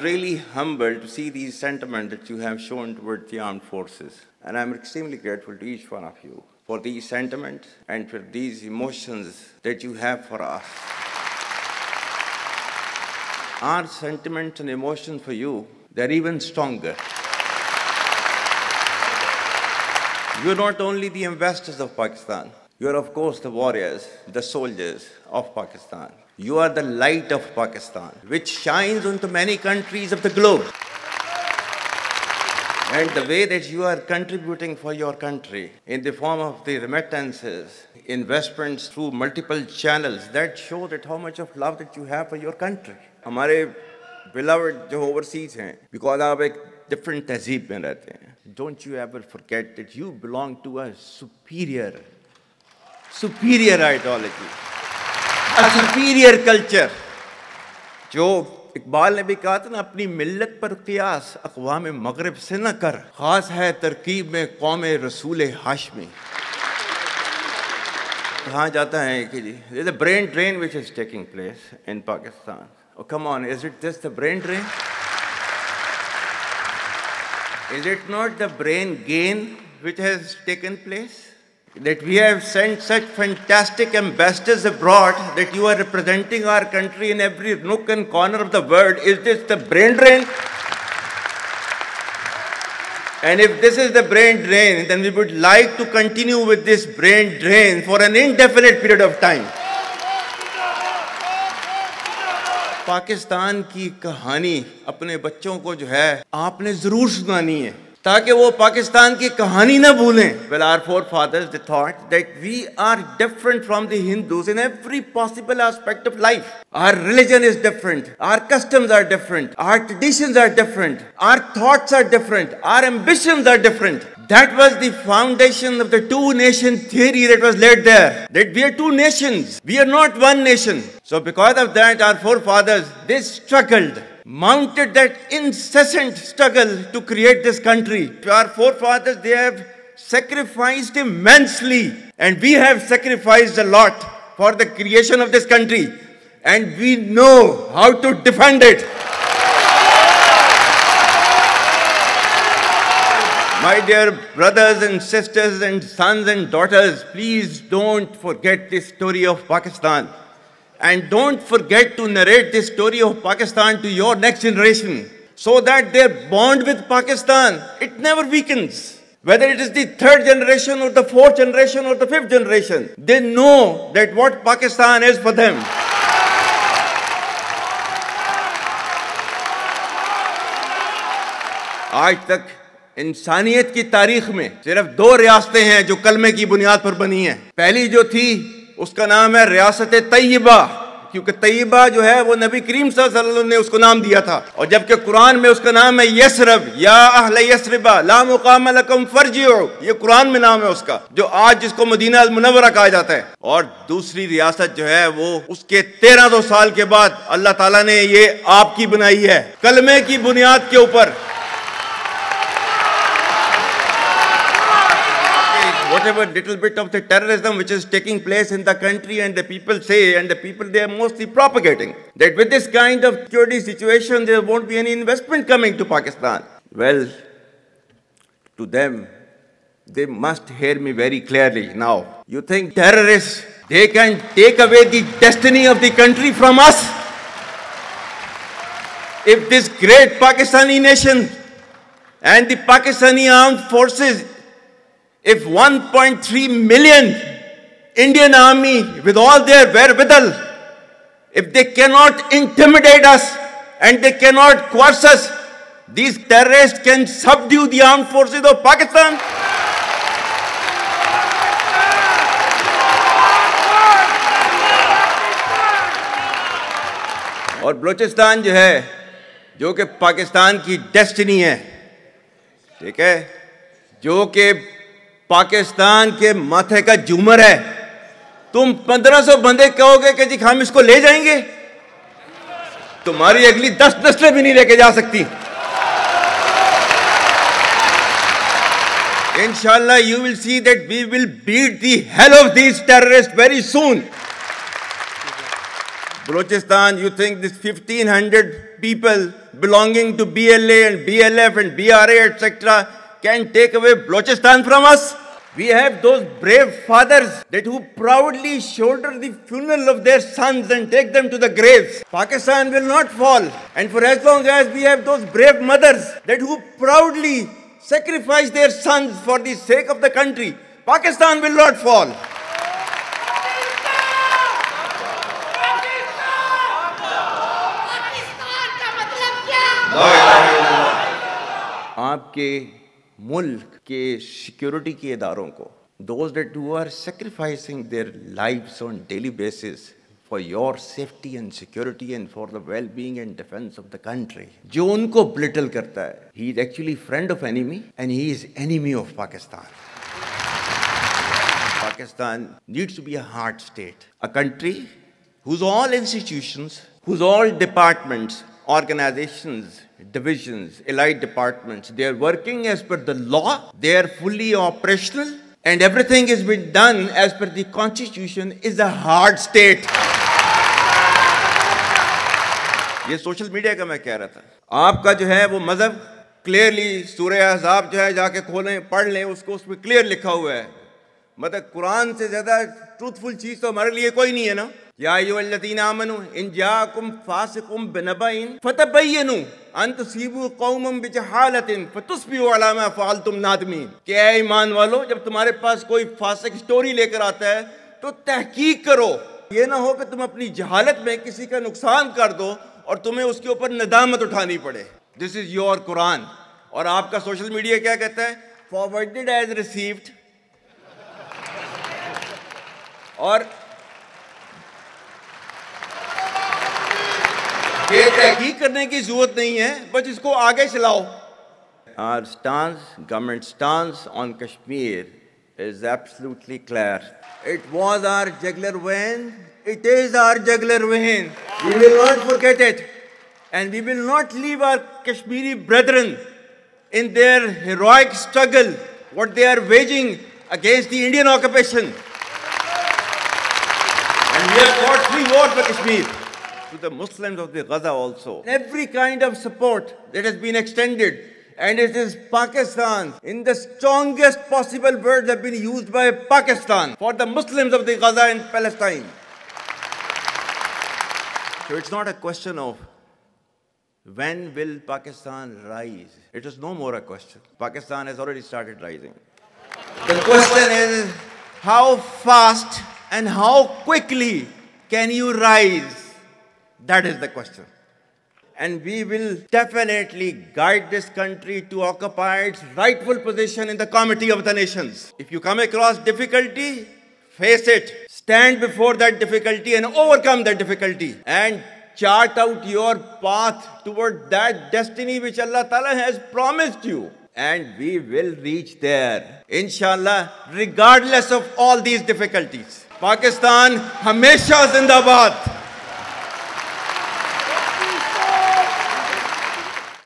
really humbled to see these sentiments that you have shown towards the armed forces. And I'm extremely grateful to each one of you for these sentiments and for these emotions that you have for us. Our sentiments and emotions for you, they're even stronger. You're not only the ambassadors of Pakistan, you're of course the warriors, the soldiers of Pakistan. You are the light of Pakistan, which shines onto many countries of the globe. And the way that you are contributing for your country in the form of the remittances, investments through multiple channels, that show that how much of love that you have for your country. हमारे beloved जो overseas हैं, because आप एक different तहजीब में रहते हैं. Don't you ever forget that you belong to a superior ideology, a superior culture. जो इकबाल ने भी कहा था ना, अपनी मिल्लत पर क़ियास अक़वाम मग़रिब से न कर, ख़ास है तरकीब में क़ौम रसूल हाशमी. कहा जाता है कि जी, there's a brain drain which is taking place in Pakistan. Oh, come on, is it just the brain drain? Is it not the brain gain which has taken place? That we have sent such fantastic ambassadors abroad that you are representing our country in every nook and corner of the world. Is this the brain drain? And if this is the brain drain, then we would like to continue with this brain drain for an indefinite period of time. Pakistan की कहानी अपने बच्चों को जो है आपने जरूर सुनानी है, ताकि वो पाकिस्तान की कहानी ना भूलें. Well, our forefathers, they thought that we are different from the Hindus in every possible aspect of life. Our religion is different, our customs are different, our traditions are different, our thoughts are different, our ambitions are different. That was the foundation of the two-nation theory that was laid there. That we are two nations, we are not one nation. So because of that, our forefathers, they struggled, mounted that incessant struggle to create this country. Our forefathers, they have sacrificed immensely, and we have sacrificed a lot for the creation of this country, and we know how to defend it. My dear brothers and sisters and sons and daughters, please don't forget this story of Pakistan. And don't forget to narrate this story of Pakistan to your next generation, so that their bond with Pakistan, it never weakens. Whether it is the third generation or the fourth generation or the fifth generation, they know that what Pakistan is for them. आज तक इंसानियत की तारीख में सिर्फ दो रियासतें हैं जो कलमे की बुनियाद पर बनी हैं. पहली जो थी उसका नाम है रियासत तैयबा, क्योंकि तैयबा जो है वो नबी करीम सल्लल्लाहु अलैहि वसल्लम ने उसको नाम दिया था. और जबकि कुरान में उसका नाम है यसरब, या अहले यसरबा ला मुकाम लकुम फरजिउ, ये कुरान में नाम है उसका, जो आज जिसको मदीना अल मुनव्वरा कहा जाता है. और दूसरी रियासत जो है वो उसके 1300 साल के बाद अल्लाह ताला ने ये आपकी बनाई है, कलमे की बुनियाद के ऊपर. Whatever little bit of the terrorism which is taking place in the country, and the people say, and the people they are mostly propagating, that with this kind of security situation there won't be any investment coming to Pakistan. Well, to them, they must hear me very clearly now. You think terrorists, they can take away the destiny of the country from us? If this great Pakistani nation and the Pakistani armed forces, if 1.3 million Indian army with all their wherewithal, if they cannot intimidate us and they cannot coerce us, these terrorists can subdue the armed forces of Pakistan. और बलूचिस्तान जो है, जो कि पाकिस्तान की destiny है, ठीक है, जो कि पाकिस्तान के माथे का झूमर है, तुम 1500 बंदे कहोगे कि जी हम इसको ले जाएंगे, तुम्हारी अगली 10 नस्लें भी नहीं लेके जा सकती. Inshallah, you will see that we will beat the hell of these terrorists very soon. Balochistan, you think this 1,500 people belonging to BLA and BLF and BRA, etc., can take away Balochistan from us? We have those brave fathers that who proudly shoulder the funeral of their sons and take them to the graves. Pakistan will not fall. And for as long as we have those brave mothers that who proudly sacrifice their sons for the sake of the country, Pakistan will not fall. आपके मुल्क के security के इदारों को, those that who are sacrificing their lives on daily basis for your safety and security and for the well-being and defense of the country, जो उनको belittle करता है, he is actually friend of enemy and he is enemy of Pakistan. Pakistan needs to be a hard state, a country whose all institutions, whose all departments, organizations, divisions, allied departments, they are working as per the law, they are fully operational, and everything is being done as per the constitution, is a hard state. ये social media का मैं कह रहा था, आपका जो है वो मजहब क्लियरली सूरह अहज़ाब जो है जाके खोलें पढ़ लें, उसको उसमें क्लियर लिखा हुआ है. मतलब कुरान से ज्यादा ट्रूथफुल चीज तो हमारे लिए कोई नहीं है ना. या अय्युहल्लज़ीना आमनू इन जाअकुम फासिकुम बिनबइन फतबय्यनु अन तुसीबू कौमम बिजहालतिन फतुस्बिहू अला मा फअलतुम नादिमीन. कि ऐ ईमान वालो, जब तुम्हारे पास कोई फासिक स्टोरी लेकर आता है तो तहकीक करो. ये ना हो कि तुम अपनी जहालत में किसी का नुकसान कर दो और तुम्हें उसके ऊपर नदामत उठानी पड़े. This is your Quran. और आपका सोशल मीडिया क्या कहता है? Forwarded as received. और ये तहकीक करने की जरूरत नहीं है, बस इसको आगे चलाओ. Our stance, government stance on Kashmir is absolutely clear. It was our jugular vein. It is our jugular vein. We will not forget it, and we will not leave our Kashmiri brethren in their heroic struggle, what they are waging against the Indian occupation. And we have fought free war for Kashmir. To the Muslims of the Gaza also, every kind of support that has been extended, and it is Pakistan, in the strongest possible words have been used by Pakistan for the Muslims of the Gaza and Palestine. So it's not a question of when will Pakistan rise. It is no more a question. Pakistan has already started rising. The question is how fast and how quickly can you rise? That is the question. And we will definitely guide this country to occupy its rightful position in the Committee of the Nations. If you come across difficulty, face it. Stand before that difficulty and overcome that difficulty. And chart out your path toward that destiny which Allah Ta'ala has promised you. And we will reach there, inshallah, regardless of all these difficulties. Pakistan, Hamesha Zindabad.